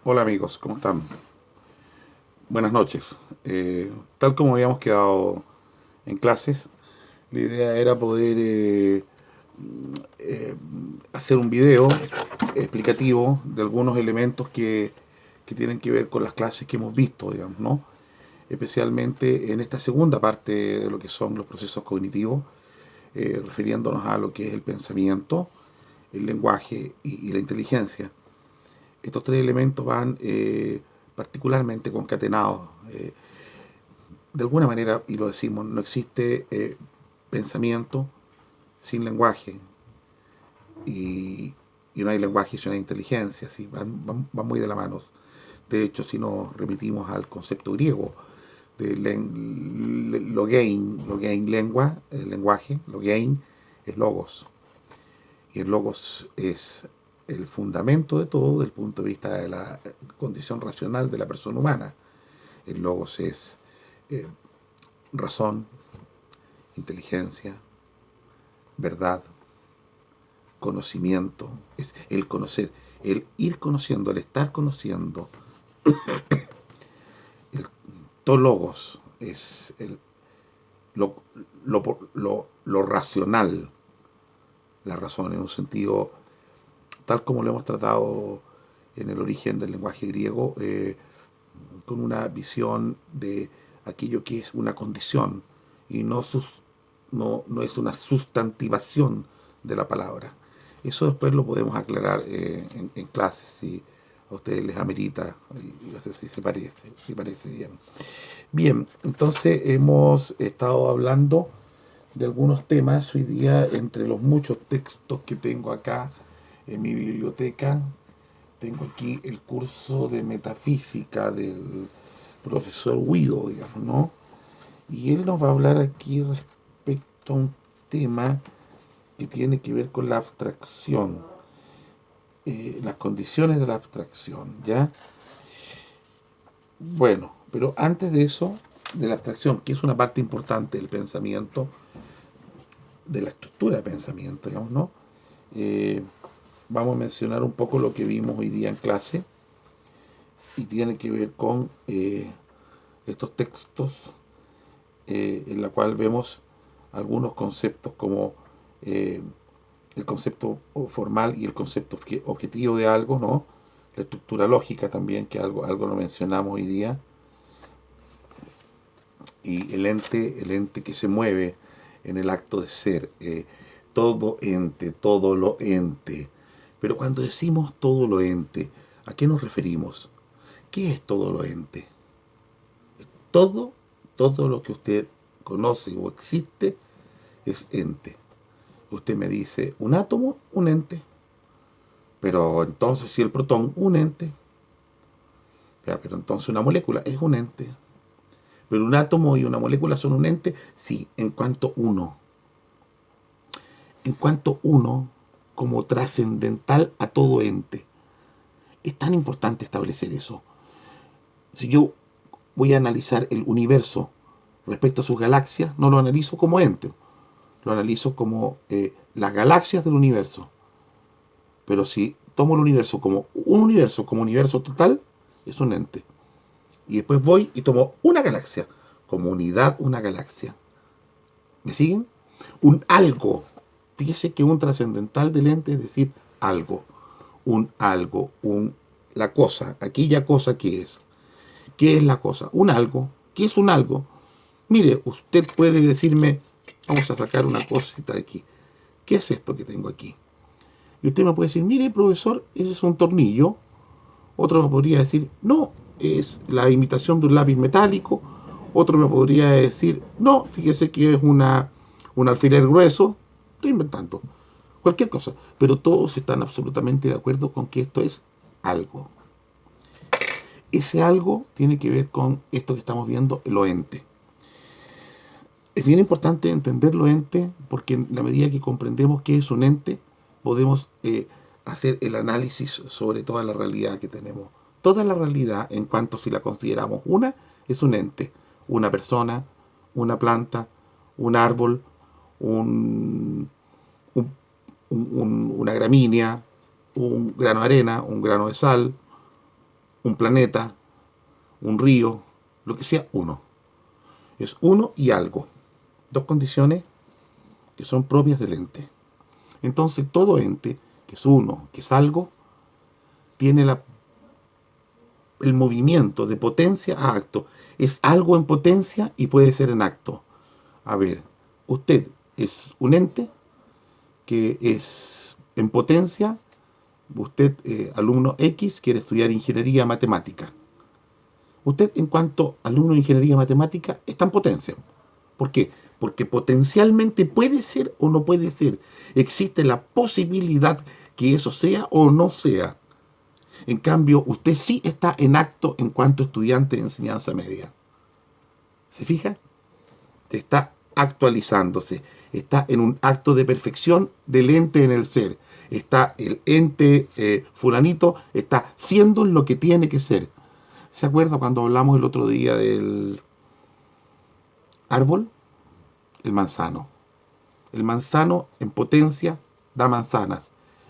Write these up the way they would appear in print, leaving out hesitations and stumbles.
Hola amigos, ¿cómo están? Buenas noches. Tal como habíamos quedado en clases, la idea era poder eh, hacer un video explicativo de algunos elementos que tienen que ver con las clases que hemos visto, digamos, ¿no? Especialmente en esta segunda parte de lo que son los procesos cognitivos, refiriéndonos a lo que es el pensamiento, el lenguaje y la inteligencia. Estos tres elementos van particularmente concatenados. De alguna manera, y lo decimos, no existe pensamiento sin lenguaje y, y no hay lenguaje sin inteligencia, ¿sí? Van muy de la mano. De hecho, si nos remitimos al concepto griego de logein lengua, el lenguaje, logein es logos. Y el logos es el fundamento de todo desde el punto de vista de la condición racional de la persona humana. El logos es eh, razón, inteligencia, verdad, conocimiento, es el conocer, el ir conociendo, el estar conociendo. El tólogos es lo, lo racional, la razón en un sentido tal como lo hemos tratado en el origen del lenguaje griego, con una visión de aquello que es una condición y no es una sustantivación de la palabra. Eso después lo podemos aclarar en clases si a ustedes les amerita y no sé si parece bien. Bien, entonces hemos estado hablando de algunos temas hoy día entre los muchos textos que tengo acá en mi biblioteca. Tengo aquí el curso de metafísica del profesor Guido, digamos, ¿no? Y él nos va a hablar aquí respecto a un tema que tiene que ver con la abstracción, las condiciones de la abstracción, ¿ya? Bueno, pero antes de eso, de la abstracción, que es una parte importante del pensamiento, de la estructura de pensamiento, digamos, ¿no? Eh, Vamos a mencionar un poco lo que vimos hoy día en clase y tiene que ver con estos textos en la cual vemos algunos conceptos como eh, el concepto formal y el concepto objetivo de algo, ¿no? La estructura lógica también, que algo lo mencionamos hoy día, y el ente que se mueve en el acto de ser, todo ente, todo lo ente. Pero cuando decimos todo lo ente, ¿a qué nos referimos? ¿Qué es todo lo ente? Todo, todo lo que usted conoce o existe es ente. Usted me dice, un átomo, un ente. Pero entonces si el protón, un ente. Ya, pero entonces una molécula es un ente. Pero un átomo y una molécula son un ente, sí, en cuanto uno. En cuanto uno, como trascendental a todo ente. Es tan importante establecer eso. Si yo voy a analizar el universo respecto a sus galaxias, no lo analizo como ente, lo analizo como las galaxias del universo. Pero si tomo el universo, como universo total, es un ente. Y después voy y tomo una galaxia, como unidad, una galaxia. ¿Me siguen? Un algo. Fíjese que un trascendental del ente es decir algo. Un algo, la cosa, aquella cosa que es. ¿Qué es la cosa? Un algo. ¿Qué es un algo? Mire, usted puede decirme, vamos a sacar una cosita de aquí. ¿Qué es esto que tengo aquí? Y usted me puede decir, mire, profesor, ese es un tornillo. Otro me podría decir, no, es la imitación de un lápiz metálico. Otro me podría decir, no, fíjese que es un alfiler grueso. Estoy inventando. Cualquier cosa. Pero todos están absolutamente de acuerdo con que esto es algo. Ese algo tiene que ver con esto que estamos viendo, lo ente. Es bien importante entender lo ente porque en la medida que comprendemos qué es un ente, podemos hacer el análisis sobre toda la realidad que tenemos. Toda la realidad, en cuanto si la consideramos una, es un ente. Una persona, una planta, un árbol, un, un, una gramínea, un grano de arena, un grano de sal, un planeta, un río, lo que sea uno. Es uno y algo. Dos condiciones que son propias del ente. Entonces todo ente, que es uno, que es algo, tiene el movimiento de potencia a acto. Es algo en potencia y puede ser en acto. A ver, usted es un ente que es en potencia. Usted, alumno X, quiere estudiar ingeniería matemática. Usted, en cuanto alumno de ingeniería matemática, está en potencia. ¿Por qué? Porque potencialmente puede ser o no puede ser. Existe la posibilidad que eso sea o no sea. En cambio, usted sí está en acto en cuanto estudiante de enseñanza media. ¿Se fija? Está actualizándose. Está en un acto de perfección del ente en el ser. Está el ente fulanito, está siendo lo que tiene que ser. ¿Se acuerda cuando hablamos el otro día del árbol? El manzano. El manzano en potencia da manzanas.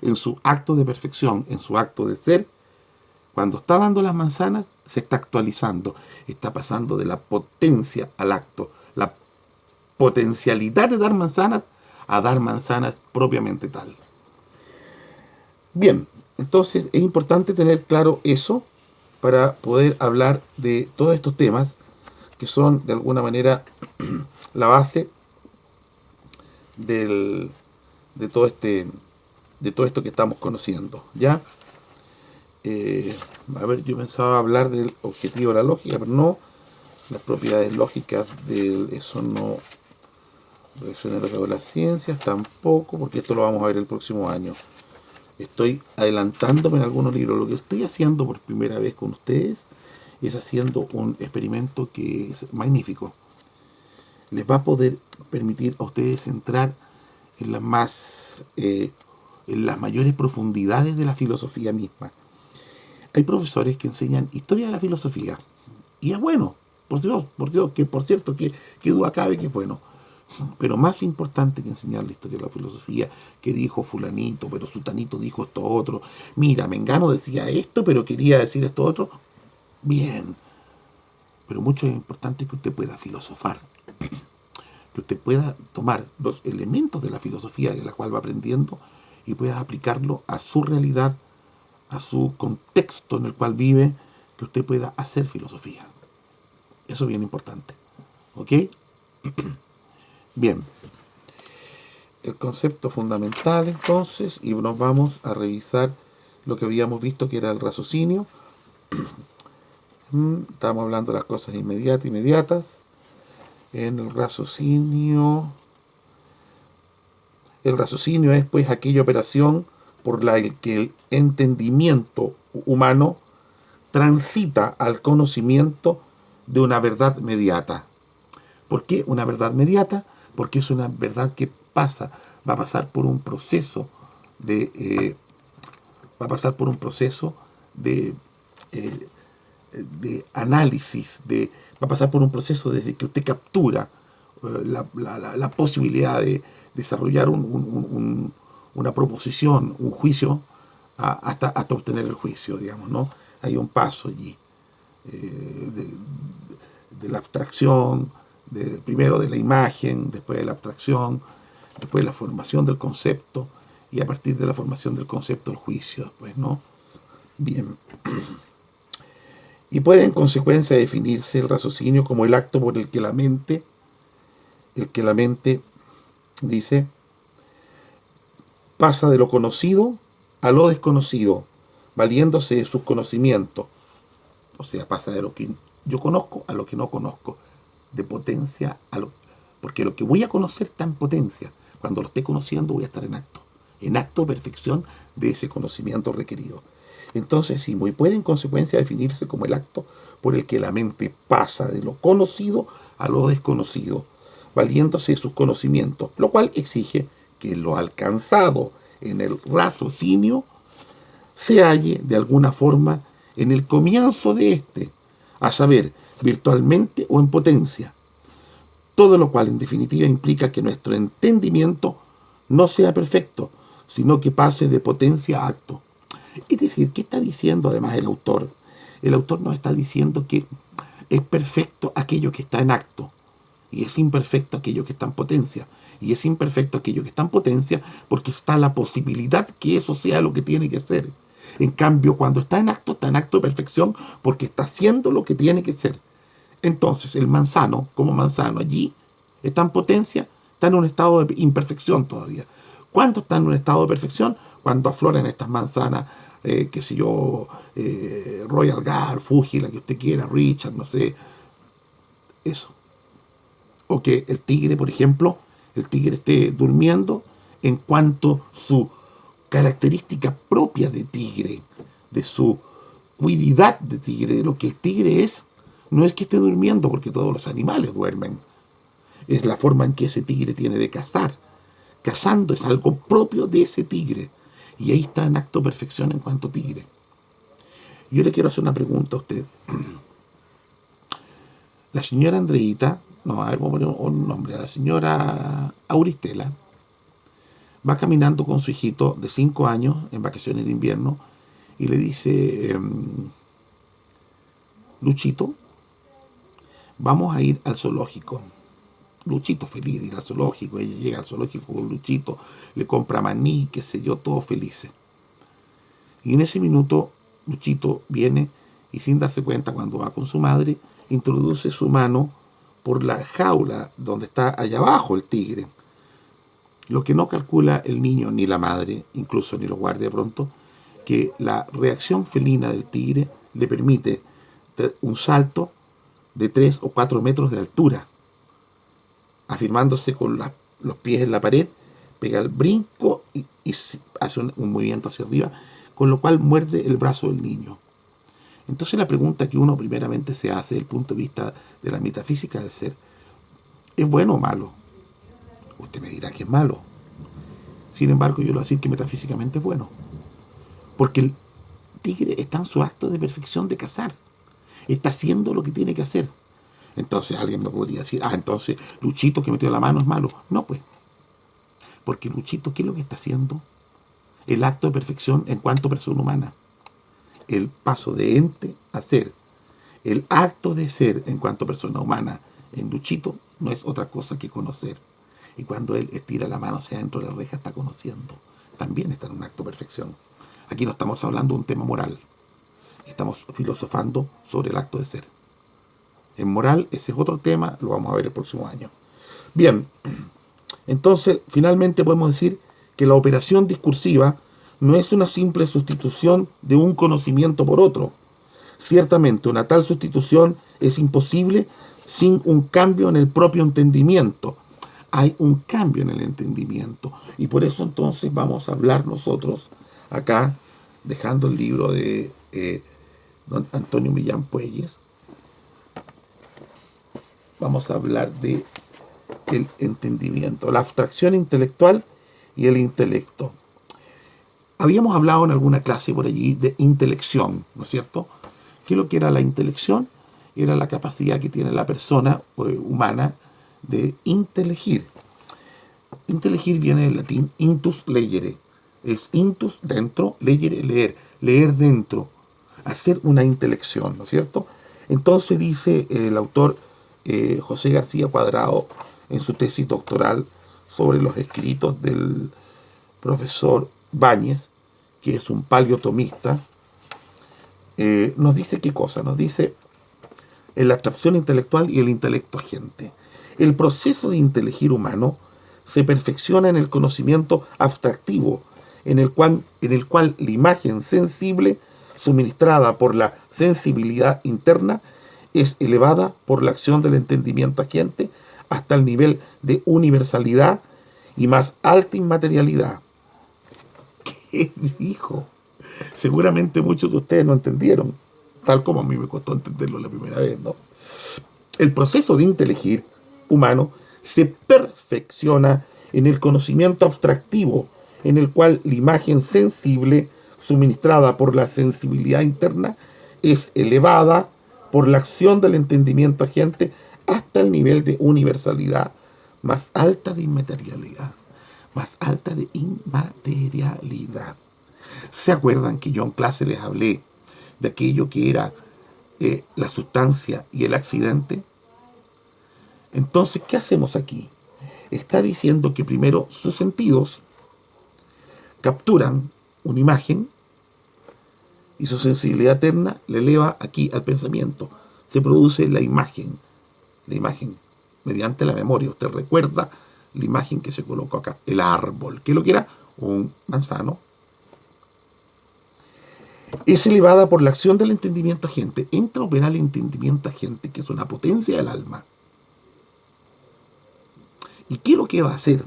En su acto de perfección, en su acto de ser, cuando está dando las manzanas, se está actualizando. Está pasando de la potencia al acto. La potencialidad de dar manzanas a dar manzanas propiamente tal. Bien, entonces es importante tener claro eso para poder hablar de todos estos temas que son de alguna manera la base de todo esto que estamos conociendo, ¿ya? A ver, yo pensaba hablar del objetivo de la lógica, pero no. Las propiedades lógicas de eso no. Relaciones de las ciencias tampoco, porque esto lo vamos a ver el próximo año. Estoy adelantándome en algunos libros. Lo que estoy haciendo por primera vez con ustedes es haciendo un experimento que es magnífico. Les va a poder permitir a ustedes entrar en las mayores profundidades de la filosofía misma. Hay profesores que enseñan historia de la filosofía. Y es bueno, por Dios, que por cierto, que duda cabe que es bueno. Pero más importante que enseñar la historia de la filosofía, que dijo fulanito, pero sutanito dijo esto otro. Mira, Mengano decía esto, pero quería decir esto otro. Bien. Pero mucho es importante que usted pueda filosofar. Que usted pueda tomar los elementos de la filosofía en la cual va aprendiendo y pueda aplicarlo a su realidad, a su contexto en el cual vive, que usted pueda hacer filosofía. Eso es bien importante. ¿Ok? Bien. El concepto fundamental, entonces, y nos vamos a revisar lo que habíamos visto, que era el raciocinio. Estamos hablando de las cosas inmediatas. En el raciocinio es pues aquella operación por la que el entendimiento humano transita al conocimiento de una verdad mediata. ¿Por qué una verdad mediata? Porque es una verdad que va a pasar por un proceso de análisis, va a pasar por un proceso desde que usted captura la posibilidad de desarrollar una proposición, un juicio, hasta obtener el juicio, digamos, ¿no? Hay un paso allí de la abstracción, primero de la imagen, después de la abstracción, después de la formación del concepto, y a partir de la formación del concepto el juicio, después, ¿no? Bien. Y puede en consecuencia definirse el raciocinio como el acto por el que la mente dice, pasa de lo conocido a lo desconocido, valiéndose de sus conocimientos. O sea, pasa de lo que yo conozco a lo que no conozco, de potencia porque lo que voy a conocer está en potencia. Cuando lo esté conociendo voy a estar en acto de perfección de ese conocimiento requerido. Entonces, sí, muy puede en consecuencia definirse como el acto por el que la mente pasa de lo conocido a lo desconocido, valiéndose de sus conocimientos, lo cual exige que lo alcanzado en el raciocinio se halle de alguna forma en el comienzo de este, a saber, virtualmente o en potencia. Todo lo cual en definitiva implica que nuestro entendimiento no sea perfecto, sino que pase de potencia a acto. Es decir, ¿qué está diciendo además el autor? el autor nos está diciendo que es perfecto aquello que está en acto y es imperfecto aquello que está en potencia. Y es imperfecto aquello que está en potencia porque está la posibilidad que eso sea lo que tiene que ser. En cambio, cuando está en acto de perfección porque está haciendo lo que tiene que ser. Entonces, el manzano, como manzano allí, está en potencia, está en un estado de imperfección todavía. ¿Cuándo está en un estado de perfección? Cuando afloran estas manzanas, qué sé yo, Royal Guard, Fuji, la que usted quiera, Richard, no sé, eso. O que el tigre, por ejemplo, el tigre esté durmiendo en cuanto su característica propia de tigre, de su cuididad de tigre, de lo que el tigre es, no es que esté durmiendo porque todos los animales duermen. Es la forma en que ese tigre tiene de cazar. Cazando es algo propio de ese tigre. Y ahí está en acto perfección en cuanto tigre. Yo le quiero hacer una pregunta a usted. La señora Andreita, no, a ver, vamos a poner un nombre, a la señora Auristela, va caminando con su hijito de 5 años en vacaciones de invierno y le dice, Luchito, vamos a ir al zoológico. Luchito feliz de ir al zoológico, ella llega al zoológico con Luchito, le compra maní, qué sé yo, todos felices. Y en ese minuto Luchito viene y sin darse cuenta cuando va con su madre, introduce su mano por la jaula donde está allá abajo el tigre. Lo que no calcula el niño ni la madre, incluso ni los guardias de pronto, que la reacción felina del tigre le permite un salto de 3 o 4 metros de altura, afirmándose con los pies en la pared, pega el brinco y hace un movimiento hacia arriba, con lo cual muerde el brazo del niño. Entonces la pregunta que uno primeramente se hace desde el punto de vista de la metafísica del ser, ¿es bueno o malo? Usted me dirá que es malo. Sin embargo, yo le voy a decir que metafísicamente es bueno. Porque el tigre está en su acto de perfección de cazar. Está haciendo lo que tiene que hacer. Entonces alguien me podría decir, entonces Luchito que metió la mano es malo. No, pues. Porque Luchito, ¿qué es lo que está haciendo? El acto de perfección en cuanto persona humana. El paso de ente a ser. El acto de ser en cuanto persona humana en Luchito no es otra cosa que conocer. Y cuando él estira la mano hacia adentro de la reja está conociendo. También está en un acto de perfección. Aquí no estamos hablando de un tema moral. Estamos filosofando sobre el acto de ser. En moral, ese es otro tema, lo vamos a ver el próximo año. Bien, entonces, finalmente podemos decir que la operación discursiva no es una simple sustitución de un conocimiento por otro. Ciertamente, una tal sustitución es imposible sin un cambio en el propio entendimiento. Hay un cambio en el entendimiento. Y por eso entonces vamos a hablar nosotros acá, dejando el libro de don Antonio Millán Puelles. Vamos a hablar de el entendimiento, la abstracción intelectual y el intelecto. Habíamos hablado en alguna clase por allí de intelección, ¿no es cierto? ¿Qué es lo que era la intelección? Era la capacidad que tiene la persona humana de inteligir. Inteligir viene del latín intus legere. Es intus dentro, legere leer, leer dentro, hacer una intelección, ¿no es cierto? Entonces dice el autor José García Cuadrado en su tesis doctoral sobre los escritos del profesor Báñez, que es un paleotomista, nos dice qué cosa, nos dice en la abstracción intelectual y el intelecto agente. El proceso de inteligir humano se perfecciona en el conocimiento abstractivo, en el cual la imagen sensible, suministrada por la sensibilidad interna, es elevada por la acción del entendimiento agente hasta el nivel de universalidad y más alta inmaterialidad. ¿Qué dijo? Seguramente muchos de ustedes no entendieron, tal como a mí me costó entenderlo la primera vez, ¿no? El proceso de inteligir humano se perfecciona en el conocimiento abstractivo, en el cual la imagen sensible, suministrada por la sensibilidad interna, es elevada por la acción del entendimiento agente hasta el nivel de universalidad más alta de inmaterialidad. Más alta de inmaterialidad. ¿Se acuerdan que yo en clase les hablé de aquello que era la sustancia y el accidente. Entonces, ¿qué hacemos aquí? Está diciendo que primero sus sentidos capturan una imagen y su sensibilidad eterna le eleva aquí al pensamiento. Se produce la imagen mediante la memoria. Usted recuerda la imagen que se colocó acá, el árbol, que lo que era un manzano. Es elevada por la acción del entendimiento agente. Entra a operar el entendimiento agente, que es una potencia del alma. ¿Y qué es lo que va a hacer?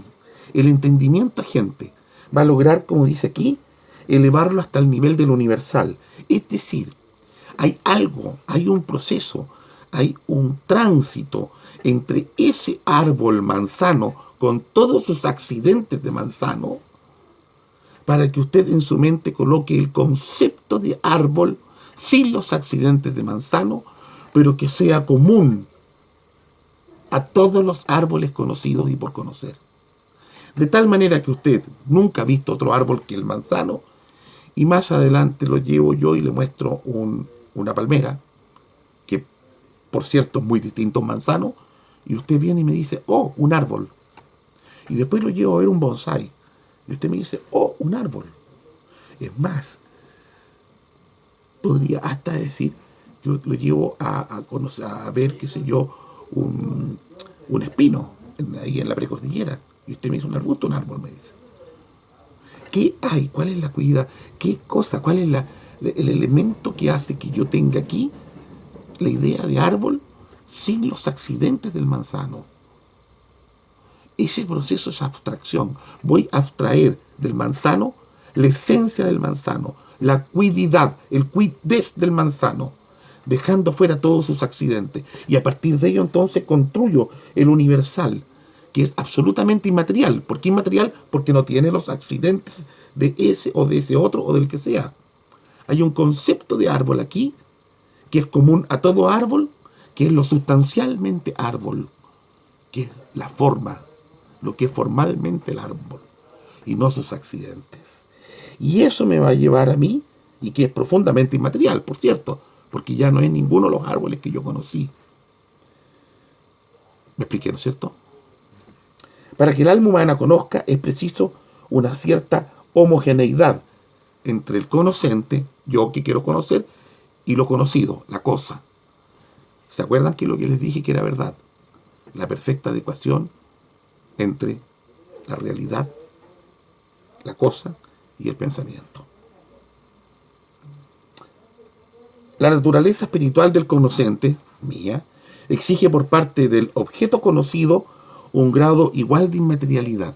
El entendimiento agente va a lograr, como dice aquí, elevarlo hasta el nivel del universal. Es decir, hay algo, hay un proceso, hay un tránsito entre ese árbol manzano con todos sus accidentes de manzano, para que usted en su mente coloque el concepto de árbol sin los accidentes de manzano, pero que sea común a todos los árboles conocidos y por conocer. De tal manera que usted nunca ha visto otro árbol que el manzano, y más adelante lo llevo yo y le muestro una palmera, que por cierto es muy distinto a un manzano, y usted viene y me dice, oh, un árbol. Y después lo llevo a ver un bonsái, y usted me dice, oh, un árbol. Es más, podría hasta decir, yo lo llevo a conocer, a ver, qué sé yo, un espino ahí en la precordillera. Y usted me dice un arbusto, un árbol, me dice. ¿Qué hay? ¿Cuál es la cualidad? ¿Qué cosa? ¿Cuál es el elemento que hace que yo tenga aquí la idea de árbol sin los accidentes del manzano? Ese proceso es abstracción. Voy a abstraer del manzano la esencia del manzano, la cuididad, el cuidez del manzano, dejando fuera todos sus accidentes. Y a partir de ello entonces construyo el universal, que es absolutamente inmaterial. ¿Por qué inmaterial? Porque no tiene los accidentes de ese o de ese otro o del que sea. Hay un concepto de árbol aquí que es común a todo árbol, que es lo sustancialmente árbol, que es la forma, lo que es formalmente el árbol, y no sus accidentes. Y eso me va a llevar a mí, y que es profundamente inmaterial, por cierto, porque ya no es ninguno de los árboles que yo conocí. ¿Me expliqué, no es cierto? Para que el alma humana conozca es preciso una cierta homogeneidad entre el conocente, yo que quiero conocer, y lo conocido, la cosa. ¿Se acuerdan que lo que les dije que era verdad? La perfecta adecuación entre la realidad, la cosa y el pensamiento. La naturaleza espiritual del conocente, mía, exige por parte del objeto conocido un grado igual de inmaterialidad,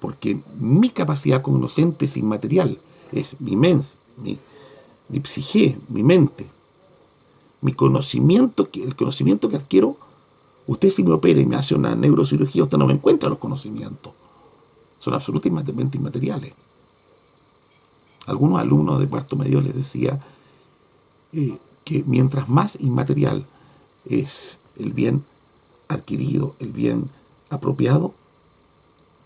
porque mi capacidad conocente es inmaterial, es mi mens, mi psique, mi mente, mi conocimiento, el conocimiento que adquiero. Usted si me opera y me hace una neurocirugía, usted no me encuentra los conocimientos, son absolutamente inmateriales. Algunos alumnos de cuarto medio les decía que mientras más inmaterial es el bien adquirido, el bien apropiado,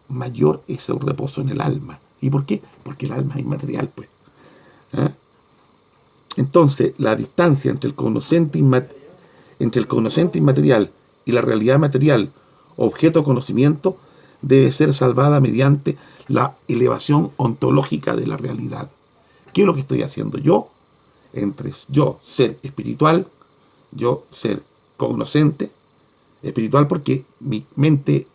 mayor es el reposo en el alma. ¿Y por qué? Porque el alma es inmaterial, pues. ¿Eh? Entonces, la distancia entre el conocente inmaterial y la realidad material, objeto de conocimiento, debe ser salvada mediante la elevación ontológica de la realidad. ¿Qué es lo que estoy haciendo yo? Entre yo, ser espiritual, yo, ser conocente, espiritual porque mi mente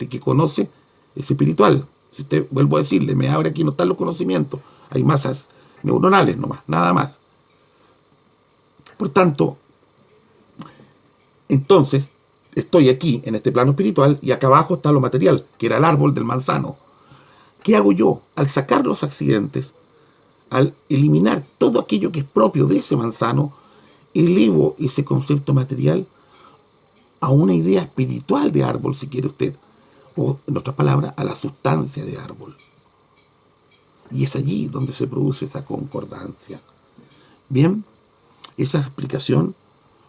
que conoce es espiritual. Si usted, vuelvo a decirle, me abre aquí, no están los conocimientos, hay masas neuronales nomás, nada más. Por tanto, entonces, estoy aquí en este plano espiritual y acá abajo está lo material, que era el árbol del manzano. ¿Qué hago yo? Al sacar los accidentes, al eliminar todo aquello que es propio de ese manzano, elevo ese concepto material a una idea espiritual de árbol, si quiere usted, o en otras palabras, a la sustancia de árbol. Y es allí donde se produce esa concordancia. Bien, esa explicación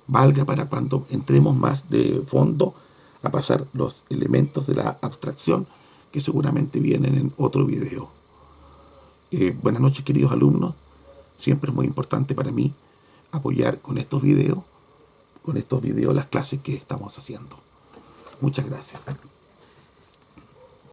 valga para cuando entremos más de fondo a pasar los elementos de la abstracción que seguramente vienen en otro video. Buenas noches, queridos alumnos. Siempre es muy importante para mí apoyar con estos videos las clases que estamos haciendo. Muchas gracias.